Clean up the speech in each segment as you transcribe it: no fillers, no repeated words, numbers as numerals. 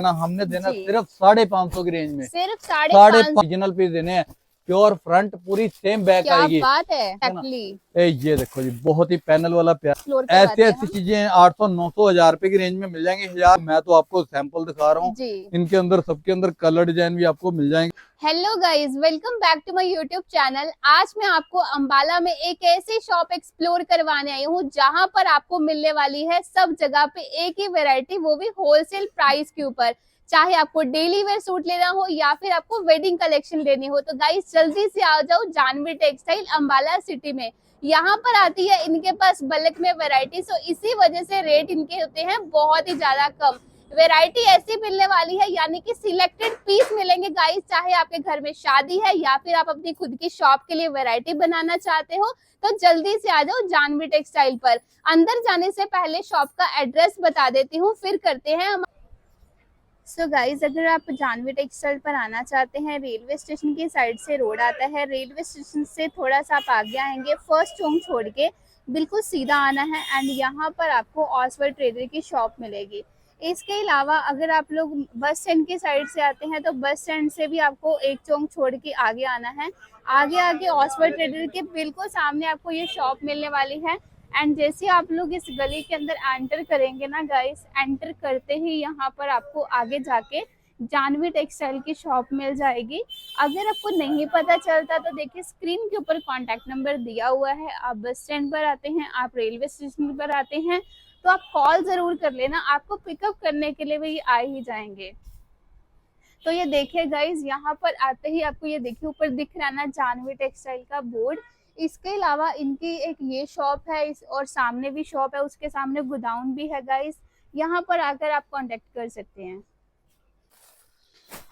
ना हमने देना जी। सिर्फ 550 की रेंज में, सिर्फ 550 ओरिजिनल पीस देने हैं। प्योर फ्रंट पूरी सेम बैक क्या आएगी, बात है है ना। एक्चुअली। ये देखो जी, बहुत ही पैनल वाला प्यार। एक्सप्लोर ऐसी करवाते हैं ऐसी हम। चीजें 800 900 1000 रुपए की रेंज में मिल जाएंगी। 1000 मैं तो आपको सैंपल दिखा रहा हूँ। जी। इनके अंदर सबके अंदर कलर डिजाइन भी आपको मिल जाएंगे। Hello guys, welcome back to my YouTube channel. आज मैं आपको अंबाला में एक ऐसी शॉप एक्सप्लोर करवाने आई हूँ जहाँ पर आपको मिलने वाली है सब जगह पे एक ही वैरायटी, वो भी होलसेल प्राइस के ऊपर। चाहे आपको डेली वेयर सूट लेना हो या फिर आपको वेडिंग कलेक्शन लेनी हो, तो गाइस जल्दी से आ जाओ जानवी टेक्सटाइल अंबाला सिटी में। यहाँ पर आती है इनके पास बल्क में वैरायटी, सो इसी वजह से रेट इनके होते हैं बहुत ही ज्यादा कम। वैरायटी ऐसी मिलने वाली है, यानी कि सिलेक्टेड पीस मिलेंगे गाइस। चाहे आपके घर में शादी है या फिर आप अपनी खुद की शॉप के लिए वैरायटी बनाना चाहते हो, तो जल्दी से आ जाओ जानवी टेक्सटाइल पर। अंदर जाने से पहले शॉप का एड्रेस बता देती हूँ, फिर करते हैं हम। सो गाइज, अगर आप जानवी टेक्सटाइल पर आना चाहते हैं, रेलवे स्टेशन की साइड से रोड आता है। रेलवे स्टेशन से थोड़ा सा आप आगे आएंगे, फर्स्ट चौक छोड़ के बिल्कुल सीधा आना है एंड यहाँ पर आपको ऑसवर्ड ट्रेडर की शॉप मिलेगी। इसके अलावा अगर आप लोग बस स्टैंड की साइड से आते हैं, तो बस स्टैंड से भी आपको एक चौक छोड़ के आगे आना है। आगे आगे ऑसवर्ड ट्रेडर के बिल्कुल सामने आपको ये शॉप मिलने वाली है। एंड जैसे आप लोग इस गली के अंदर एंटर करेंगे ना गाइस, एंटर करते ही यहाँ पर आपको आगे जाके जानवी टेक्सटाइल की शॉप मिल जाएगी। अगर आपको नहीं पता चलता तो देखिए स्क्रीन के ऊपर कॉन्टैक्ट नंबर दिया हुआ है। आप बस स्टैंड पर आते हैं, आप रेलवे स्टेशन पर आते हैं, तो आप कॉल जरूर कर लेना, आपको पिकअप करने के लिए भी आ ही जाएंगे। तो ये देखिए गाइज, यहाँ पर आते ही आपको ये देखिए ऊपर दिख रहा है ना जानवी टेक्सटाइल का बोर्ड। इसके अलावा इनकी एक ये शॉप है, इस और सामने भी शॉप है, उसके सामने गोडाउन भी है गाइज। यहाँ पर आकर आप कांटेक्ट कर सकते हैं।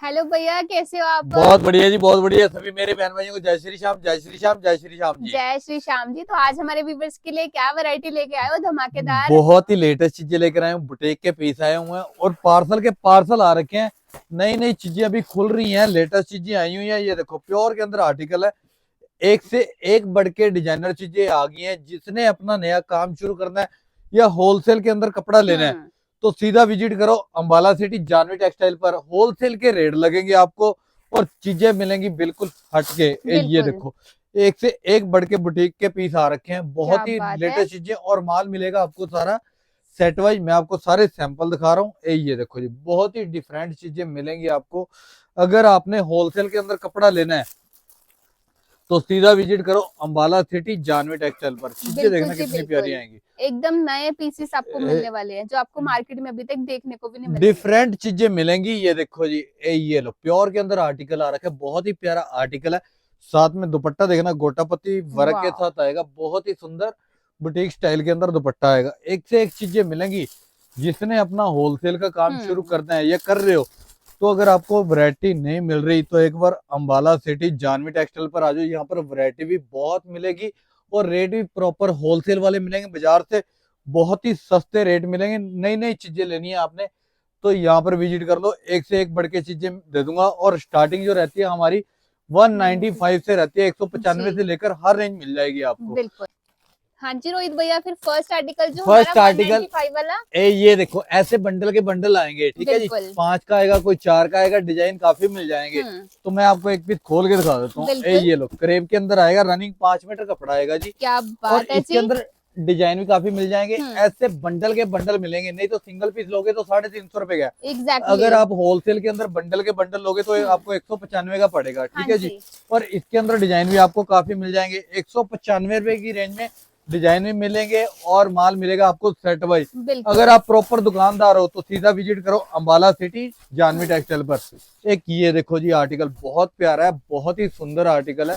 हेलो भैया, कैसे हो आप? बहुत बढ़िया जी, बहुत बढ़िया। सभी मेरे बहन भाइयों को जय श्री श्याम, जय श्री श्याम, जय श्री श्याम जी। जय श्री श्याम जी। तो आज हमारे व्यूअर्स के लिए क्या वैरायटी लेके आए हो धमाकेदार? बहुत ही लेटेस्ट चीजें लेकर आए हूँ, बुटीक के पीस आए हुए हैं और पार्सल के पार्सल आ रखे हैं। नई नई चीजें अभी खुल रही हैं, लेटेस्ट चीजें आई हुई हैं। ये देखो प्योर के अंदर आर्टिकल है, एक से एक बढ़ के डिजाइनर चीजें आ गई हैं। जिसने अपना नया काम शुरू करना है या होलसेल के अंदर कपड़ा लेना है, तो सीधा विजिट करो अंबाला सिटी जानवी टेक्सटाइल पर। होलसेल के रेट लगेंगे आपको और चीजें मिलेंगी बिल्कुल हटके। ये देखो एक से एक बढ़ के बुटीक के पीस आ रखे हैं, बहुत ही लेटेस्ट चीजें और माल मिलेगा आपको सारा सेट वाइज। मैं आपको सारे सैंपल दिखा रहा हूँ। ये देखो जी, बहुत ही डिफरेंट चीजें मिलेंगी आपको। अगर आपने होलसेल के अंदर कपड़ा लेना है तो सीधा विजिट करो अंबाला सिटी जानवी टेक्सटाइल पर। चीजें देखना कितनी प्यारी आएंगी, एकदम नए पीसेस आपको मिलने वाले हैं जो आपको मार्केट में अभी तक देखने को भी नहीं मिले। डिफरेंट चीजें मिलेंगी। ये देखो जी, ये लो प्योर के अंदर आर्टिकल आ रखा है, बहुत ही प्यारा आर्टिकल है। साथ में दुपट्टा देखना, गोटापत्ती वर्क के साथ आएगा, बहुत ही सुंदर बुटीक स्टाइल के अंदर दुपट्टा आएगा। एक से एक चीजें मिलेंगी। जिसने अपना होलसेल का काम शुरू करना है या कर रहे हो, तो अगर आपको वैरायटी नहीं मिल रही तो एक बार अंबाला सिटी जानवी टेक्सटाइल पर आ जाओ। यहाँ पर वैरायटी भी बहुत मिलेगी और रेट भी प्रॉपर होलसेल वाले मिलेंगे, बाजार से बहुत ही सस्ते रेट मिलेंगे। नई नई चीजें लेनी है आपने तो यहाँ पर विजिट कर लो, एक से एक बढ़ के चीजें दे दूंगा। और स्टार्टिंग जो रहती है हमारी 195 से रहती है, 195 से लेकर हर रेंज मिल जाएगी आपको। बिल्कुल। हाँ जी रोहित भैया, फिर फर्स्ट आर्टिकल जो फर्स्ट आर्टिकल 195 वाला ये देखो, ऐसे बंडल के बंडल आएंगे, ठीक है जी। 5 का आएगा, कोई 4 का आएगा, डिजाइन काफी मिल जाएंगे। तो मैं आपको एक पीस खोल के दिखा देता हूँ। ये लो क्रेप के अंदर आएगा, रनिंग 5 मीटर कपड़ा आएगा जी। क्या बात और है इसके अंदर डिजाइन भी काफी मिल जाएंगे। ऐसे बंडल के बंडल मिलेंगे, नहीं तो सिंगल पीस लोगे तो 350 रुपए का। अगर आप होलसेल के अंदर बंडल के बंडल लोगे तो आपको 195 का पड़ेगा, ठीक है जी। और इसके अंदर डिजाइन भी आपको काफी मिल जाएंगे। 195 रुपए की रेंज में डिजाइन भी मिलेंगे और माल मिलेगा आपको सेट वाइज। अगर आप प्रॉपर दुकानदार हो तो सीधा विजिट करो अंबाला सिटी जानवी टेक्सटाइल पर। एक ये देखो जी, आर्टिकल बहुत प्यारा है, बहुत ही सुंदर आर्टिकल है।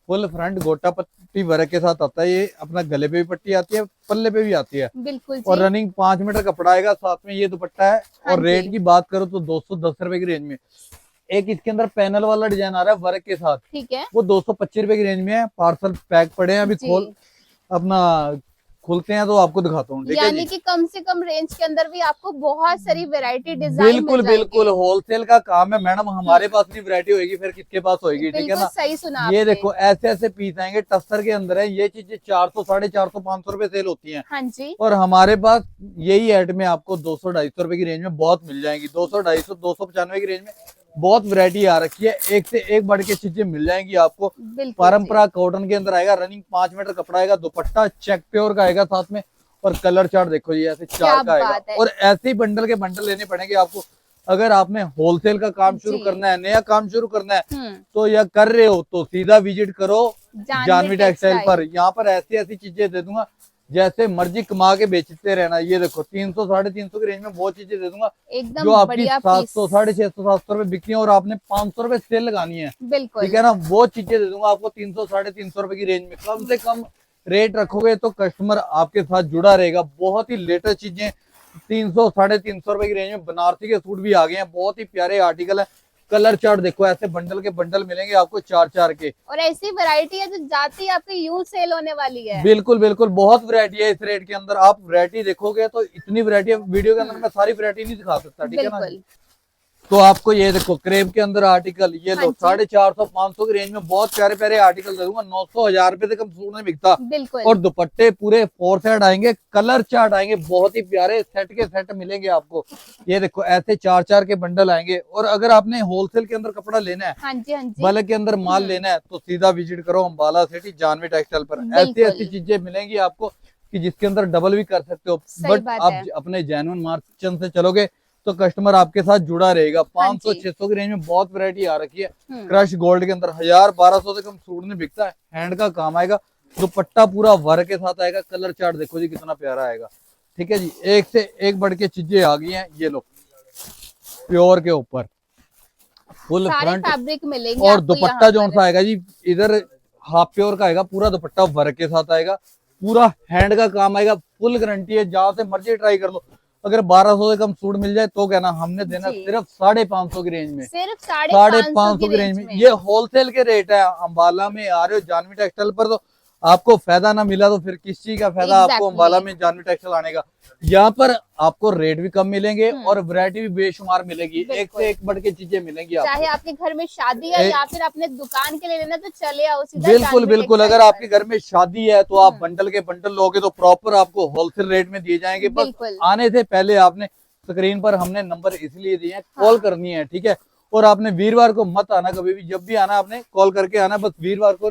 फुल फ्रंट गोटा पट्टी वर्क के साथ आता है। ये अपना गले पे भी पट्टी आती है, पल्ले पे भी आती है। बिल्कुल और रनिंग 5 मीटर कपड़ा आएगा, साथ में ये दुपट्टा है। और रेट की बात करो तो 210 रुपए की रेंज में। एक इसके अंदर पैनल वाला डिजाइन आ रहा है वर्क के साथ, ठीक है, वो 225 रुपए की रेंज में है। पार्सल पैक पड़े हैं, अभी खोल अपना खुलते हैं तो आपको दिखाता हूँ, ठीक है यानी जी। कि कम से कम रेंज के अंदर भी आपको बहुत सारी वैरायटी डिजाइन बिल्कुल बिल्कुल होलसेल का काम है मैडम, हमारे पास नहीं वैरायटी होगी फिर किसके पास होगी, ठीक है बिल्कुल ना। सही सुना ये आपने। देखो ऐसे ऐसे पीस आएंगे टस्सर के अंदर है, ये चीजें 400 450 500 रुपए सेल होती हैं, हाँ जी। और हमारे पास यही एड में आपको 200 250 रुपए की रेंज में बहुत मिल जाएंगी। 200 250 295 की रेंज में बहुत वैरायटी आ रखी है, एक से एक बढ़ के चीजें मिल जाएंगी आपको। बिल्कुल परंपरा कॉटन के अंदर आएगा, रनिंग 5 मीटर कपड़ा आएगा, दुपट्टा चेक प्योर का आएगा साथ में, और कलर चार्ट देखो ये ऐसे क्या 4 का आएगा, बात है। और ऐसे ही बंडल के बंडल लेने पड़ेंगे आपको। अगर आपने होलसेल का काम शुरू जी। करना है, नया काम शुरू करना है, हम्म, तो या कर रहे हो तो सीधा विजिट करो जानवी टेक्सटाइल पर। टेक्सटाइल। यहाँ पर ऐसी ऐसी चीजें दे दूंगा जैसे मर्जी कमा के बेचते रहना। ये देखो 300 350 की रेंज में बहुत चीजें दे दूंगा एकदम जो आपकी बढ़िया 700 पीस। 650 700 रुपए बिकनी है, और आपने 500 रुपए सेल लगानी है, बिल्कुल ठीक है ना। वो चीजें दे दूंगा आपको 300 350 रुपए की रेंज में। कम से कम रेट रखोगे तो कस्टमर आपके साथ जुड़ा रहेगा। बहुत ही लेटेस्ट चीजें 300 350 रुपए की रेंज में बनारसी के सूट भी आ गए हैं, बहुत ही प्यारे आर्टिकल है। कलर चार्ट देखो ऐसे बंडल के बंडल मिलेंगे आपको 4 के। और ऐसी वैरायटी है जो जाती है आपकी यूं सेल होने वाली है। बिल्कुल बिल्कुल बहुत वैरायटी है इस रेट के अंदर। आप वैरायटी देखोगे तो इतनी वैरायटी है, वीडियो के अंदर मैं सारी वैरायटी नहीं दिखा सकता, ठीक है ना। बिल्कुल तो आपको ये देखो क्रेप के अंदर आर्टिकल, ये हाँ लो जी। 450 500 की रेंज में बहुत प्यारे प्यारे आर्टिकल दे दूंगा। 900 1000 रुपए से कम सूट नहीं बिकता। बिल्कुल। और दुपट्टे पूरे 4 सेट आएंगे, कलर चार्ट आएंगे, बहुत ही प्यारे सेट के सेट मिलेंगे आपको। ये देखो ऐसे 4 के बंडल आएंगे। और अगर आपने होलसेल के अंदर कपड़ा लेना है, हाँ जी हाँ जी। बल्क के अंदर माल लेना है, तो सीधा विजिट करो अम्बाला सिटी जानवी टेक्सटाइल पर। ऐसी बिल्कुल। ऐसी चीजें मिलेंगी आपको कि जिसके अंदर डबल भी कर सकते हो। सही बट बात आप है। अपने जेन्युइन मार्केट से चलोगे तो कस्टमर आपके साथ जुड़ा रहेगा। हाँ 500 जी। 600 की रेंज में बहुत वैरायटी आ रखी है। हम्म, क्रश गोल्ड के अंदर 1000 1200 से कम सूट नहीं बिकता है। हैंड का काम आएगा, दुपट्टा पूरा वर्क के साथ आएगा। कलर चार्ट देखो जी कितना प्यारा आएगा, ठीक है जी। एक से एक बढ़ के चीजें आ गई हैं। ये लो प्योर के ऊपर फुल सारे फ्रंट, फैब्रिक मिलेंगे और आपको दुपट्टा यहाँ जो पर। सा आएगा जी इधर हाफ प्योर का आएगा, पूरा दुपट्टा वर्क के साथ आएगा, पूरा हैंड का काम आएगा। फुल गारंटी है, जहां से मर्जी ट्राई कर लो। अगर 1200 से कम सूट मिल जाए तो कहना हमने देना जी। सिर्फ 550 की रेंज में। सिर्फ 550 550 की रेंज में ये होलसेल के रेट है। अम्बाला में आ रहे हो जानवी टेक्सटाइल पर तो आपको फायदा ना मिला तो फिर किस चीज का फायदा आपको Exactly. अम्बाला में जानवी टेक्सटाइल आने का। यहाँ पर आपको रेट भी कम मिलेंगे हम्म। और वैरायटी भी बेशुमार मिलेगी। एक बिल्कुल। से एक बढ़ के चीजें मिलेंगी आपको। चाहे आपके घर में शादी है ए- या फिर अपने दुकान के लिए लेना तो चले आओ सीधा बिल्कुल जानवी बिल्कुल टेक्सटाइल अगर पर। आपके घर में शादी है तो आप बंडल के बंडल लोगे तो प्रॉपर आपको होलसेल रेट में दिए जाएंगे। बस बिल्कुल। आने से पहले आपने स्क्रीन पर हमने नंबर इसलिए दिए हैं, कॉल हाँ। करनी है, ठीक है। और आपने वीरवार को मत आना, कभी भी जब भी आना आपने कॉल करके आना, बस वीरवार को,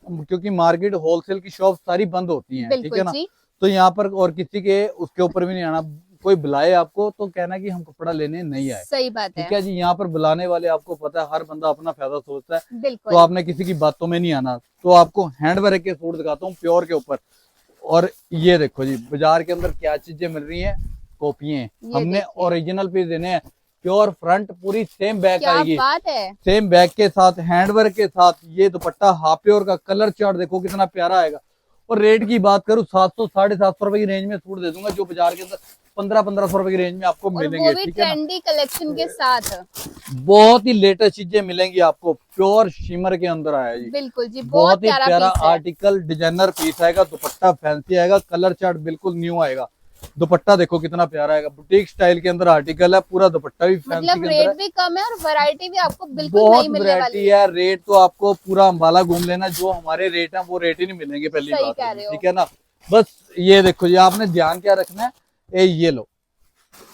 क्योंकि मार्केट होलसेल की शॉप सारी बंद होती हैं, ठीक है बिल्कुल ना। जी। तो यहाँ पर और किसी के उसके ऊपर भी नहीं आना। कोई बुलाए आपको तो कहना कि हम कपड़ा लेने नहीं आए, सही बात है। ठीक है जी। यहाँ पर बुलाने वाले आपको पता है हर बंदा अपना फायदा सोचता है, तो बिल्कुल। आपने किसी की बातों में नहीं आना। तो आपको हैंड वर्क के सूट दिखाता हूँ प्योर के ऊपर। और ये देखो जी बाजार के अंदर क्या चीजें मिल रही हैं, कॉपियां हमने देखिए। ओरिजिनल पीस देने हैं। प्योर फ्रंट पूरी सेम बैक क्या आएगी, बात है। सेम बैक के साथ हैंड वर्क के साथ। ये दुपट्टा हाफ प्योर का, कलर चार्ट देखो कितना प्यारा आएगा। और रेट की बात करूँ 700 750 रुपए की रेंज में सूट दे दूंगा, जो बाजार के अंदर 1500 रुपए की रेंज में आपको और वो मिलेंगे, भी ठीक है ना। ट्रेंडी कलेक्शन के साथ। बहुत ही लेटेस्ट चीजें मिलेंगी आपको, प्योर शिमर के अंदर आया जी। बिल्कुल जी, बहुत बहुत ही प्यारा प्यारा पीस है। आर्टिकल, डिजाइनर पीस आएगा, दुपट्टा फैंसी आएगा, कलर चार्ट बिल्कुल न्यू आएगा। दुपट्टा देखो कितना प्यारा आएगा, बुटीक स्टाइल के अंदर आर्टिकल है, पूरा दुपट्टा भी फैंसी मतलब के अंदर है। रेट भी कम है और वैरायटी भी आपको बिल्कुल बहुत नहीं मिलने वैरायटी वाली है। है। रेट तो आपको पूरा अम्बाला घूम लेना, जो हमारे रेट है वो रेट ही नहीं मिलेंगे, पहली सही बात कह है, रहे हो। ठीक है ना। बस ये देखो जी, आपने ध्यान क्या रखना है, ये लो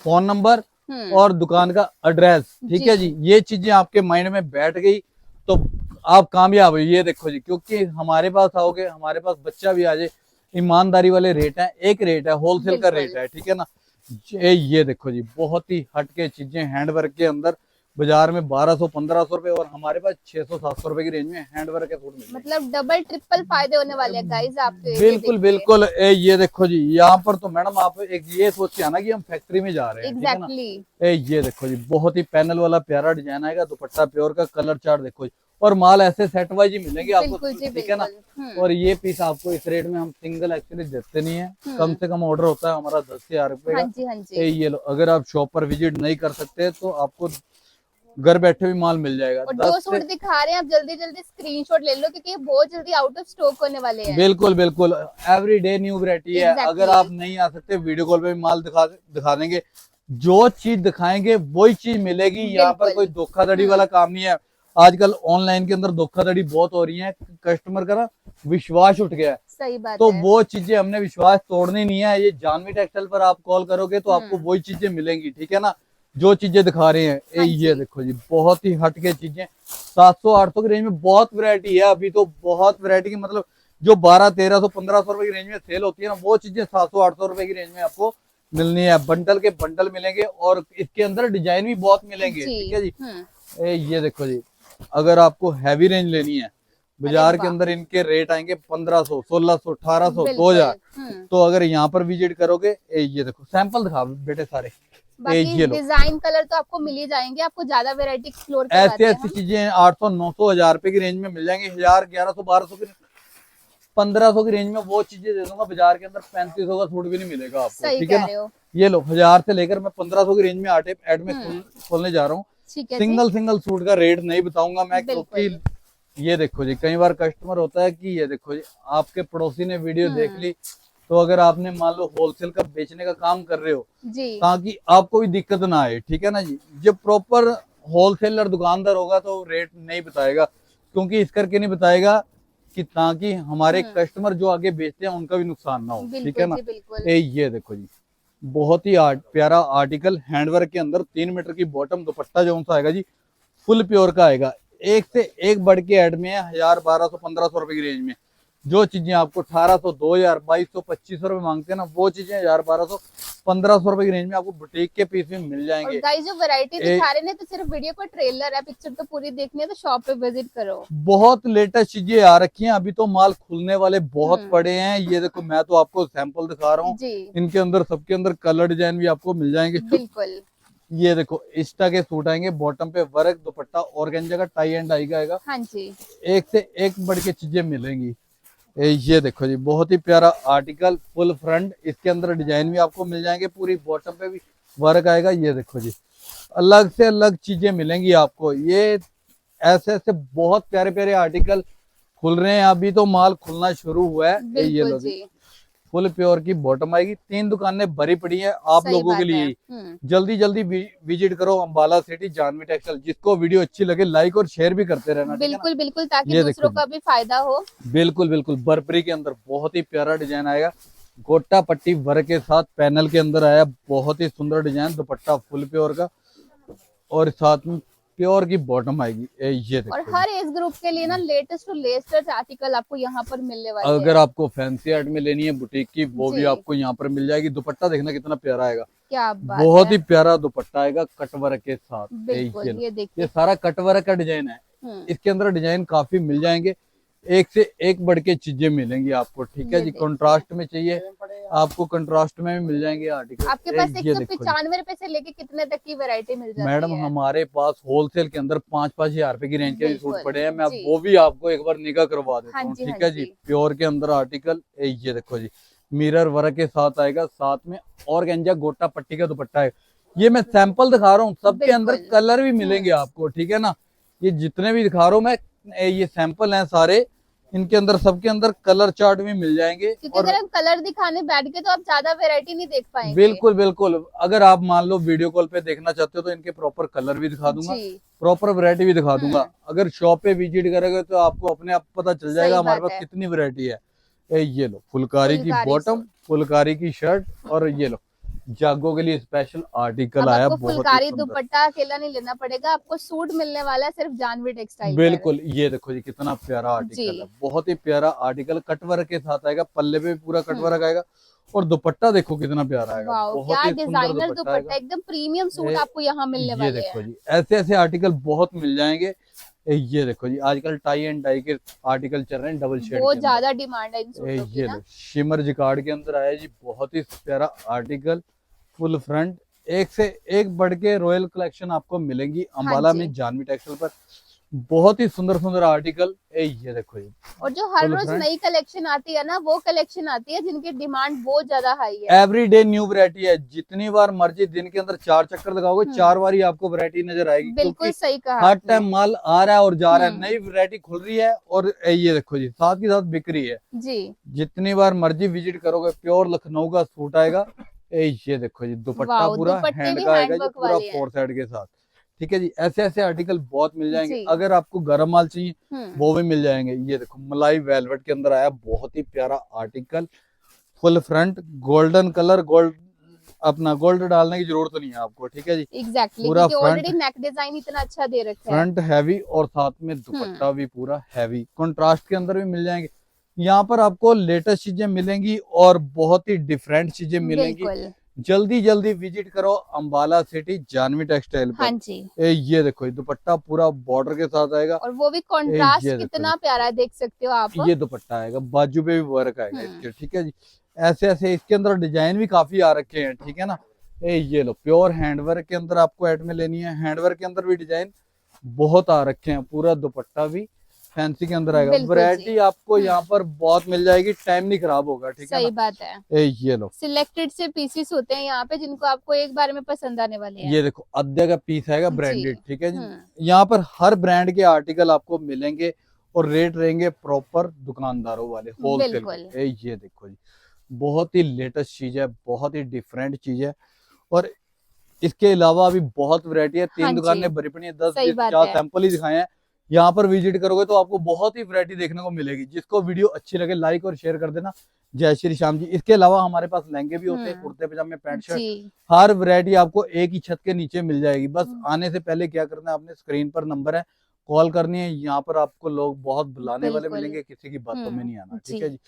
फोन नंबर और दुकान का एड्रेस, ठीक जी। है जी। ये चीजें आपके माइंड में बैठ गई तो आप कामयाब हो। ये देखो जी, क्योंकि हमारे पास आओगे, हमारे पास बच्चा भी आ जाए, ईमानदारी वाले रेट है, एक रेट है, होलसेल का बिल्कुल। रेट है, ठीक है ना। ये देखो जी, बहुत ही हटके चीजें हैंडवर्क के अंदर। बाजार में 1200 1500 रुपए और हमारे पास 600 700 रुपए की रेंज में हैंडवर्क के सूट मिलते हैं। मतलब डबल ट्रिपल फायदे होने वाले हैं गाइस आपके। ये बिल्कुल देखिए। बिल्कुल। ये देखो जी, यहाँ पर तो मैडम आप एक ये सोच के आना कि हम फैक्ट्री में जा रहे हैं, ठीक है ना। एग्जैक्टली। ये देखो जी, बहुत ही पैनल वाला प्यारा डिजाइन आएगा, दुपट्टा प्योर का, कलर चार्ट देखो जी। और माल ऐसे सेट वाइज ही मिलेंगे आपको, बिल्कुल जी ठीक है ना। बिल्कुल। और ये पीस आपको इस रेट में हम सिंगल एक्चुअली देते नहीं है, कम से कम ऑर्डर होता है हमारा 10 से 1000 रुपए हाँ का। जी हाँ जी। ये लो, अगर आप शॉप पर विजिट नहीं कर सकते तो आपको घर बैठे भी माल मिल जाएगा। और 2 सूट दिखा रहे हैं, आप जल्दी जल्दी स्क्रीनशॉट ले लो क्योंकि ये बहुत जल्दी आउट ऑफ स्टॉक होने वाले हैं। बिल्कुल बिल्कुल, एवरी डे न्यू वैरायटी है। Exactly. अगर आप नहीं आ सकते वीडियो कॉल पे भी माल दिखा देंगे, जो चीज दिखाएंगे वही चीज मिलेगी। यहाँ पर कोई धोखाधड़ी वाला काम नहीं है। आजकल ऑनलाइन के अंदर धोखाधड़ी बहुत हो रही है, कस्टमर का ना विश्वास उठ गया है। सही बात तो है। वो चीजें हमने विश्वास तोड़नी नहीं है। ये जानवी टेक्सटाइल पर आप कॉल करोगे तो आपको वही चीजें मिलेंगी, ठीक है ना, जो चीजें दिखा रहे हैं। हाँ ये देखो जी, बहुत ही हटके चीजें 700-800 की रेंज में बहुत वैरायटी है अभी तो। बहुत वैरायटी की मतलब जो 1200-1300-1500 रुपए की रेंज में सेल होती है ना, वो चीजें 700-800 रुपए की रेंज में आपको मिलनी है। बंडल के बंडल मिलेंगे और इसके अंदर डिजाइन भी बहुत मिलेंगे, ठीक है जी। ये देखो जी, अगर आपको हैवी रेंज लेनी है, बाजार के अंदर इनके रेट आएंगे 1500, 1600, 1800, 2000। तो अगर यहाँ पर विजिट करोगे, ये देखो सैंपल दिखा बेटे सारे। बाकी डिजाइन कलर तो आपको मिल ही जाएंगे, आपको ज्यादा वैरायटी एक्सप्लोर ऐसी ऐसी चीजें 800, 900, 1000 रुपए की रेंज में मिल जाएंगे। 1000, 1100, 1200 की, 1500 की रेंज में वो चीजें दे दूंगा। बाजार के अंदर 3500 का सूट भी नहीं मिलेगा आपको, ठीक है ना। ये लो 1000 से लेकर मैं 1500 की रेंज में एड में खोलने जा रहा हूँ। सिंगल सूट का रेट नहीं बताऊंगा मैं, क्योंकि ये देखो जी, कई बार कस्टमर होता है कि ये देखो जी, आपके पड़ोसी ने वीडियो देख ली, तो अगर आपने मान लो होलसेल का बेचने का काम कर रहे हो जी, ताकि आपको भी दिक्कत ना आए, ठीक है ना जी। जब प्रॉपर होलसेलर दुकानदार होगा तो रेट नहीं बताएगा, क्योंकि इस करके नहीं बताएगा कि ताकि हमारे कस्टमर जो आगे बेचते हैं उनका भी नुकसान ना हो, ठीक है ना। ये देखो जी, बहुत ही प्यारा आर्टिकल, हैंडवर्क के अंदर 3 मीटर की बॉटम, दुपट्टा जो सा आएगा जी फुल प्योर का आएगा। एक से एक बढ़ के ऐड में है। 1000, 1200, 1500 रुपए की रेंज में जो चीजें आपको 1800, 2000, 2200, 2500 रुपए मांगते हैं ना, वो चीजें 1000, 1200, 1500 रुपए की रेंज में आपको बुटीक के पीस में मिल जाएंगे। और गाइस जो वैरायटी दिखा रहे हैं तो सिर्फ वीडियो का ट्रेलर है, पिक्चर तो पूरी देखनी है तो शॉप पे विजिट करो। बहुत लेटेस्ट चीजें आ रखी हैं, अभी तो माल खुलने वाले बहुत पड़े हैं। ये देखो, मैं तो आपको सैंपल दिखा रहा हूँ। इनके अंदर सबके अंदर कलर डिजाइन भी आपको मिल जाएंगे। बिल्कुल, ये देखो इंस्टा के सूट आएंगे, बॉटम पे वर्क, दुपट्टा ऑर्गेन्जा का टाई एंड डाई का आएगा। हाँ जी, एक से एक बढ़ के चीजें मिलेंगी। ये देखो जी, बहुत ही प्यारा आर्टिकल, फुल फ्रंट, इसके अंदर डिजाइन भी आपको मिल जाएंगे, पूरी बॉटम पे भी वर्क आएगा। ये देखो जी, अलग से अलग चीजें मिलेंगी आपको। ये ऐसे ऐसे बहुत प्यारे प्यारे आर्टिकल खुल रहे हैं, अभी तो माल खुलना शुरू हुआ है। ये लो जी, फुल प्योर की बॉटम आएगी। 3 दुकानें भरी पड़ी है आप लोगों के लिए। जल्दी जल्दी विजिट करो अम्बाला सिटी जानवी टेक्सटाइल। जिसको वीडियो अच्छी लगे लाइक और शेयर भी करते रहना, बिल्कुल बिल्कुल, ताकि दूसरों का भी फायदा हो। बिल्कुल बिल्कुल, बर्बरी के अंदर बहुत ही प्यारा डिजाइन आएगा, गोटा पट्टी वर्क के साथ पैनल के अंदर आया, बहुत ही सुंदर डिजाइन, दुपट्टा फुल प्योर का और साथ में प्योर की बॉटम आएगी। ये देखो, और हर एज ग्रुप के लिए ना लेटेस्ट टू लेटेस्ट आर्टिकल आपको यहाँ पर मिलने वाले हैं। अगर आपको फैंसी आर्ट में लेनी है बुटीक की, वो भी आपको यहाँ पर मिल जाएगी। दुपट्टा देखना कितना प्यारा आएगा, क्या बात बहुत ही प्यारा दुपट्टा आएगा कटवर्क के साथ। ये देखिए, ये सारा कटवर्क का डिजाइन है। इसके अंदर डिजाइन काफी मिल जाएंगे, एक से एक बढ़ के चीजें मिलेंगी आपको, ठीक है जी। कंट्रास्ट में चाहिए आपको, कंट्रास्ट में भी मिल जाएंगे आर्टिकल। आपके पास 195 रुपए से लेके कितने तक की वैरायटी मिल जाती है? मैडम हमारे पास होलसेल के अंदर 5-5 हजार रुपए की रेंज के सूट पड़े हैं। मैं वो भी आपको एक बार निगाह करवा देता हूँ, ठीक है जी। प्योर के अंदर आर्टिकल, ये देखो जी, मिरर वर्क के साथ आएगा, साथ में ऑर्गेन्जा गोटा पट्टी का दुपट्टा है। ये मैं सैंपल दिखा रहा हूँ, सबके अंदर कलर भी मिलेंगे आपको, ठीक है ना। ये जितने भी दिखा रहा हूँ मैं, ये सैंपल हैं सारे, इनके अंदर सबके अंदर कलर चार्ट भी मिल जाएंगे। क्योंकि अगर हम कलर दिखाने बैठ गए तो आप ज्यादा वैरायटी नहीं देख पाएंगे। बिल्कुल बिल्कुल, अगर आप मान लो वीडियो कॉल पे देखना चाहते हो तो इनके प्रॉपर कलर भी दिखा दूंगा, प्रॉपर वैरायटी भी दिखा दूंगा। अगर शॉप पे विजिट करोगे तो आपको अपने आप पता चल जाएगा हमारे पास कितनी वैरायटी है। ये लो फुलकारी की बॉटम, फुलकारी की शर्ट, और ये लो जागो के लिए स्पेशल आर्टिकल आया। फुलकारी दुपट्टा अकेला नहीं लेना पड़ेगा, आपको सूट मिलने वाला है सिर्फ जानवी टेक्सटाइल। बिल्कुल, ये देखो जी कितना प्यारा आर्टिकल है, बहुत ही प्यारा आर्टिकल, कटवर्क के साथ आएगा, पल्ले पे पूरा कटवर्क आएगा, और दुपट्टा देखो कितना प्यारा आएगा, बहुत ही डिजाइनर दुपट्टा, एकदम प्रीमियम सूट आपको यहाँ मिलने वाले हैं। ये देखो जी, ऐसे ऐसे आर्टिकल बहुत मिल जाएंगे। ये देखो जी, आजकल टाई एंड डाई के आर्टिकल चल रहे हैं, डबल शेड, बहुत ज्यादा डिमांड है इन सूटों की ना। शिमर जिकार्ड के अंदर आया जी, बहुत ही प्यारा आर्टिकल, फुल फ्रंट, एक से एक बढ़ के रॉयल कलेक्शन आपको मिलेंगी अम्बाला में जानवी टेक्सटाइल पर। बहुत ही सुंदर सुंदर आर्टिकल। ये देखो ये और जो हर Full रोज front। नई कलेक्शन आती है ना, वो कलेक्शन आती है जिनकी डिमांड बहुत ज्यादा हाई है। एवरीडे न्यू वैरायटी है। जितनी बार मर्जी दिन के अंदर 4 चक्कर लगाओगे 4 बार ही आपको वैरायटी नजर आएगी, बिल्कुल क्योंकि सही कहा हर आपने। टाइम माल आ रहा है और जा रहा है, हम्म। नई वैरायटी खुल रही है। और ये देखो जी, साथ ही साथ बिक्री है जी। जितनी बार मर्जी विजिट करोगे, प्योर लखनऊ का सूट आएगा। ये देखो जी, दुपट्टा वाओ, पूरा दुपट्टे हैंड भी का आएगा, ये हैंडवर्क पूरा वाले हैं। 4 साइड के साथ। ठीक है जी, ऐसे ऐसे आर्टिकल बहुत मिल जाएंगे। जी। अगर आपको गर्म माल चाहिए हम्म। वो भी मिल जाएंगे। ये देखो मलाई वेलवेट के अंदर आया, बहुत ही प्यारा article. Full front golden colour, gold अपना गोल्ड डालने की जरूरत नहीं है आपको। ठीक है जी, एग्जैक्टली, पूरा क्योंकि फ्रंट ऑलरेडी नेक डिजाइन इतना अच्छा दे रखा है। फ्रंट हैवी और साथ में दुपट्टा भी पूरा हैवी, कंट्रास्ट के अंदर भी मिल जाएंगे। यहाँ पर आपको लेटेस्ट चीजें मिलेंगी और बहुत ही डिफरेंट चीजें मिलेंगी। बिल्कुल। जल्दी जल्दी विजिट करो अंबाला सिटी जानवी टेक्सटाइल पर। हाँ जी। ये देखो ये दुपट्टा पूरा बॉर्डर के साथ आएगा। और वो भी ये कॉन्ट्रास्ट देखो कितना प्यारा है, देख सकते हो आप। ये दुपट्टा आएगा, बाजू पे भी वर्क आएगा हम्म। इसके। ठीक है जी, ऐसे ऐसे इसके अंदर डिजाइन भी काफी आ रखे हैं। ठीक है ना, ये लो प्योर हैंडवर्क के अंदर आपको एड में लेनी है। हैंडवर्क के अंदर भी डिजाइन बहुत आ रखे हैं, पूरा दुपट्टा भी फैंसी के अंदर आएगा। बिल्कुल वैरायटी जी। आपको यहाँ पर बहुत मिल जाएगी, टाइम नहीं खराब होगा। ठीक है सही ना, बात है। ये लो सिलेक्टेड से पीसेस होते हैं यहाँ पे जिनको आपको एक बार में पसंद आने वाले हैं। ये देखो अद्य का पीस आएगा जी। ब्रांडेड। ठीक है जी, हम्म। यहाँ पर हर ब्रांड के आर्टिकल आपको मिलेंगे और रेट रहेंगे प्रॉपर दुकानदारों वाले, होलसेल बिल्कुल। के। ये देखो जी, बहुत ही लेटेस्ट चीज है, बहुत ही डिफरेंट चीज है। और इसके अलावा अभी बहुत वैरायटी है। हाँ 3 दुकानें जी, भरी पड़ी है, 10 सही 20 बात 50 है। सैंपल ही दिखाए हैं। यहाँ पर विजिट करोगे तो आपको बहुत ही वैरायटी देखने को मिलेगी। जिसको वीडियो अच्छी लगे लाइक और शेयर कर देना। जय श्री श्याम जी। इसके अलावा हमारे पास लहंगे भी होते हैं, कुर्ते पजामे, पैंट शर्ट, जी। हर वैरायटी आपको एक ही छत के नीचे मिल जाएगी। बस हम्म। आने से पहले क्या करना है, आपने स्क्रीन पर नंबर है, कॉल करनी है। यहाँ पर आपको लोग बहुत बुलाने वाले बिल्कुल। मिलेंगे, किसी की बातों में नहीं आना। ठीक जी। है जी,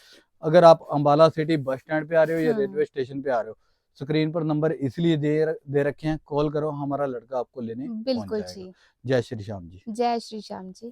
अगर आप अंबाला सिटी बस स्टैंड पे आ रहे हो या हम्म। रेलवे स्टेशन पे आ रहे हो, स्क्रीन पर नंबर इसलिए दे रखे हैं, कॉल करो, हमारा लड़का आपको लेने पहुंच बिल्कुल जाएगा। जी। जय श्री श्याम जी। जय श्री श्याम जी।